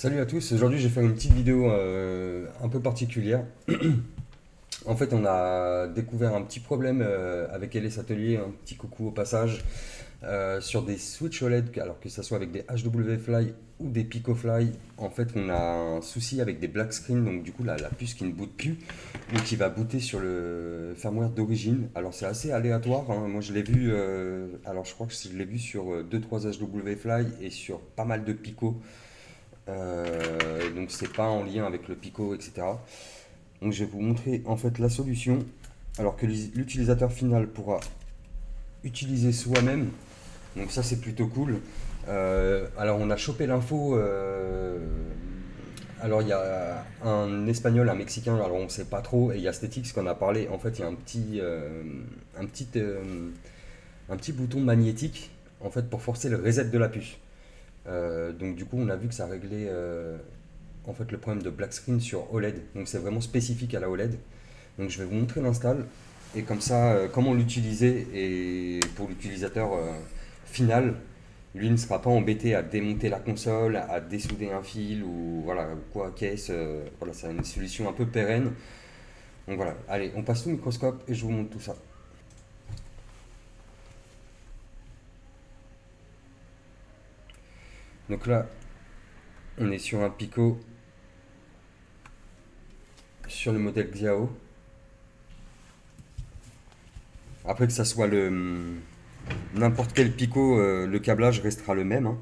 Salut à tous, aujourd'hui je vais faire une petite vidéo un peu particulière. En fait, on a découvert un petit problème avec LS Atelier, un petit coucou au passage, sur des Switch OLED, alors que ce soit avec des HW Fly ou des Pico Fly. En fait, on a un souci avec des black screen, donc du coup la puce qui ne boot plus, ou qui va booter sur le firmware d'origine. Alors c'est assez aléatoire, hein. Moi je l'ai vu, alors je crois que je l'ai vu sur 2-3 HW Fly et sur pas mal de Pico. Donc c'est pas en lien avec le Pico, etc. Donc je vais vous montrer en fait la solution, alors que l'utilisateur final pourra utiliser soi-même. Donc ça c'est plutôt cool. Alors on a chopé l'info. Alors il y a un espagnol, un mexicain, alors on sait pas trop, et il y a Sthetix qu'on a parlé. En fait il y a un petit, euh, un petit bouton magnétique en fait pour forcer le reset de la puce. Donc du coup on a vu que ça réglait en fait le problème de black screen sur OLED. Donc c'est vraiment spécifique à la OLED. Donc je vais vous montrer l'install et comme ça comment l'utiliser, et pour l'utilisateur final, lui ne sera pas embêté à démonter la console, à dessouder un fil ou voilà quoi caisse. Voilà, c'est une solution un peu pérenne. Donc voilà, allez, on passe sous le microscope et je vous montre tout ça. Donc là, on est sur un Pico sur le modèle Xiao. Après que ça soit le n'importe quel Pico, le câblage restera le même, hein.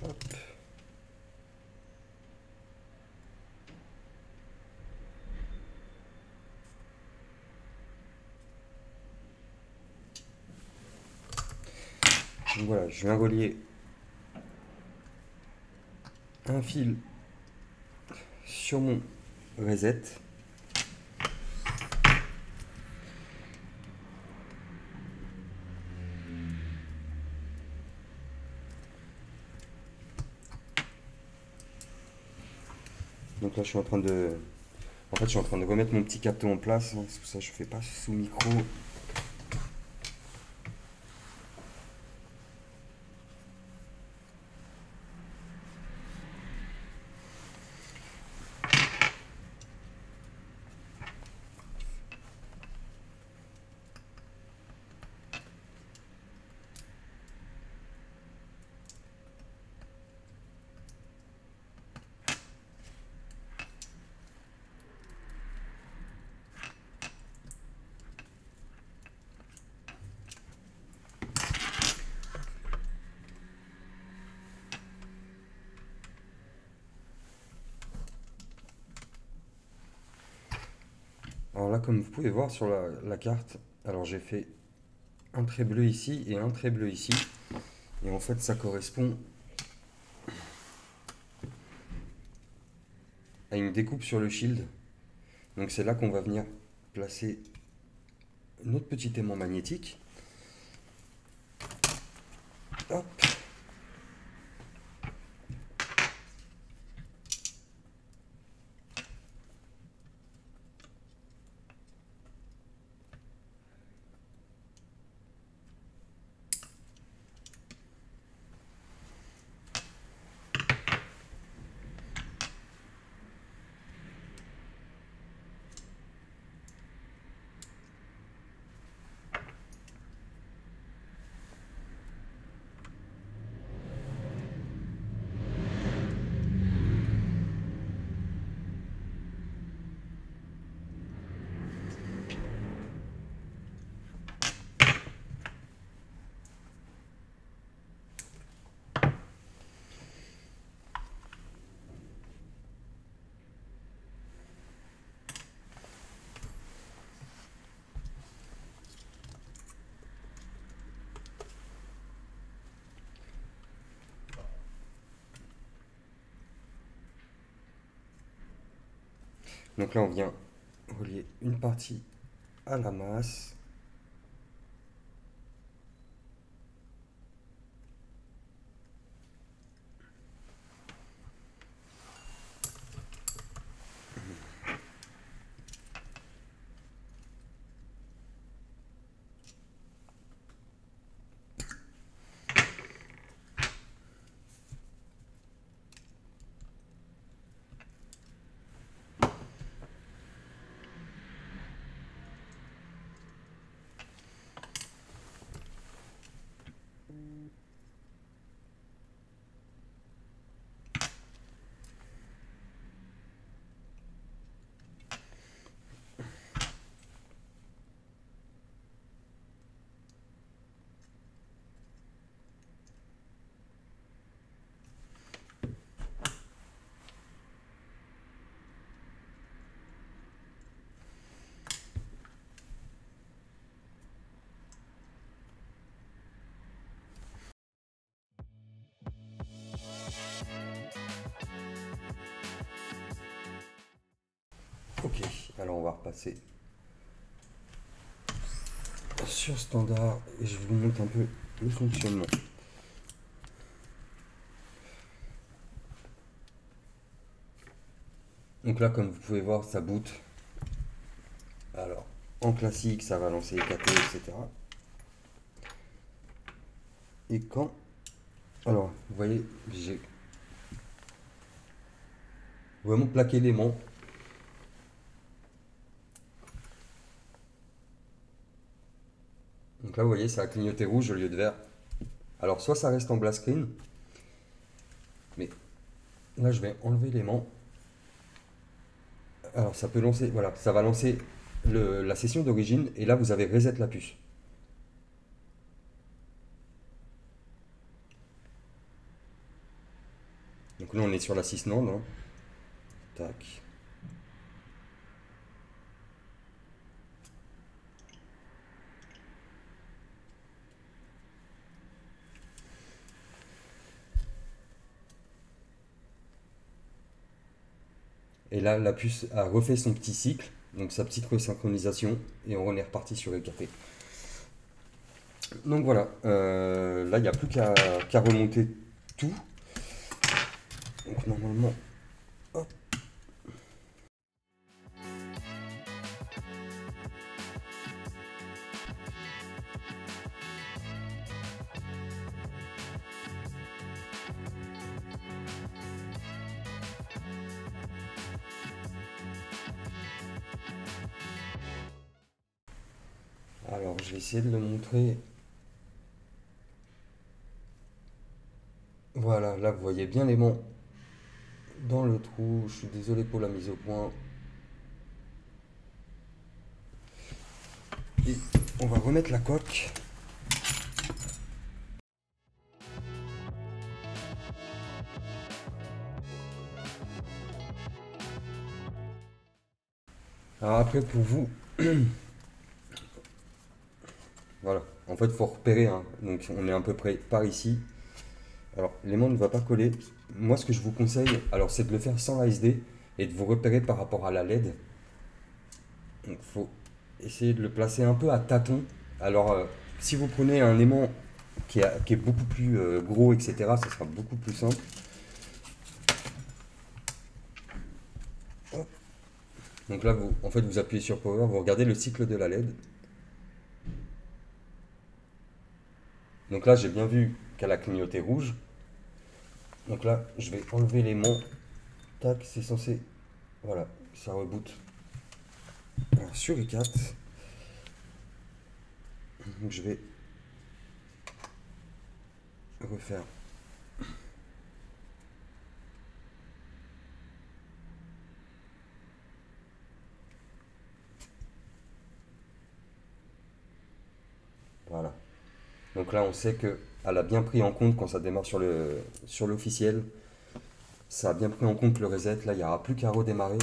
Hop. Donc voilà, je viens relier un fil sur mon reset. Donc là, en fait, je suis en train de remettre mon petit capteur en place, hein. C'est pour ça que je fais pas sous micro. Alors là, comme vous pouvez voir sur la carte, alors j'ai fait un trait bleu ici et un trait bleu ici. Et en fait, ça correspond à une découpe sur le shield. Donc c'est là qu'on va venir placer notre petit aimant magnétique. Hop. Donc là, on vient relier une partie à la masse. Ok, alors on va repasser sur standard et je vous montre un peu le fonctionnement. Donc là, comme vous pouvez voir, ça boot. Alors, en classique, ça va lancer KT, etc. Et quand... Alors, vous voyez, j'ai vraiment plaqué l'aimant. Donc là, vous voyez, ça a clignoté rouge au lieu de vert. Alors, soit ça reste en blast screen, mais là, je vais enlever l'aimant. Alors, ça peut lancer, voilà, ça va lancer la session d'origine, et là, vous avez reset la puce. Donc là, on est sur la 6 Nand, hein. Tac. Et là, la puce a refait son petit cycle, donc sa petite resynchronisation, et on est reparti sur EKT. Donc voilà, là, il n'y a plus qu'à remonter tout. Donc normalement, hop. Alors, je vais essayer de le montrer. Voilà, là, vous voyez bien l'aimant dans le trou. Je suis désolé pour la mise au point. Et on va remettre la coque. Alors après, pour vous, voilà. En fait, il faut repérer, hein. Donc, on est à peu près par ici. Alors, l'aimant ne va pas coller. Moi, ce que je vous conseille, alors, c'est de le faire sans l'ASD et de vous repérer par rapport à la LED. Donc, il faut essayer de le placer un peu à tâtons. Alors, si vous prenez un aimant qui est beaucoup plus gros, etc., ça sera beaucoup plus simple. Hop. Donc là, vous, en fait, vous appuyez sur Power, vous regardez le cycle de la LED. Donc là, j'ai bien vu qu'elle a clignoté rouge. Donc là, je vais enlever l'aimant. Tac, c'est censé... Voilà, ça reboot. Alors, sur E4. Donc je vais refaire. Voilà. Donc là, on sait qu'elle a bien pris en compte quand ça démarre sur l'officiel. Ça a bien pris en compte le reset. Là, il n'y aura plus qu'à redémarrer.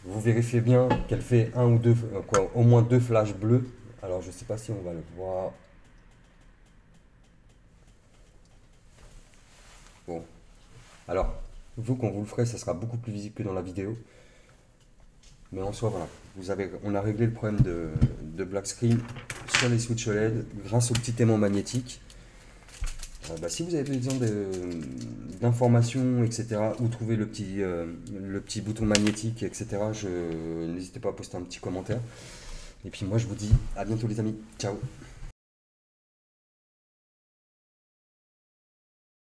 Vous vérifiez bien qu'elle fait un ou deux, quoi, au moins deux flashs bleus. Alors, je sais pas si on va le voir. Alors, vous, quand vous le ferez, ça sera beaucoup plus visible que dans la vidéo. Mais en soi, voilà, on a réglé le problème de black screen sur les Switch OLED grâce au petit aimant magnétique. Si vous avez besoin d'informations, etc., où trouver le petit bouton magnétique, etc., n'hésitez pas à poster un petit commentaire. Et puis moi, je vous dis à bientôt les amis. Ciao!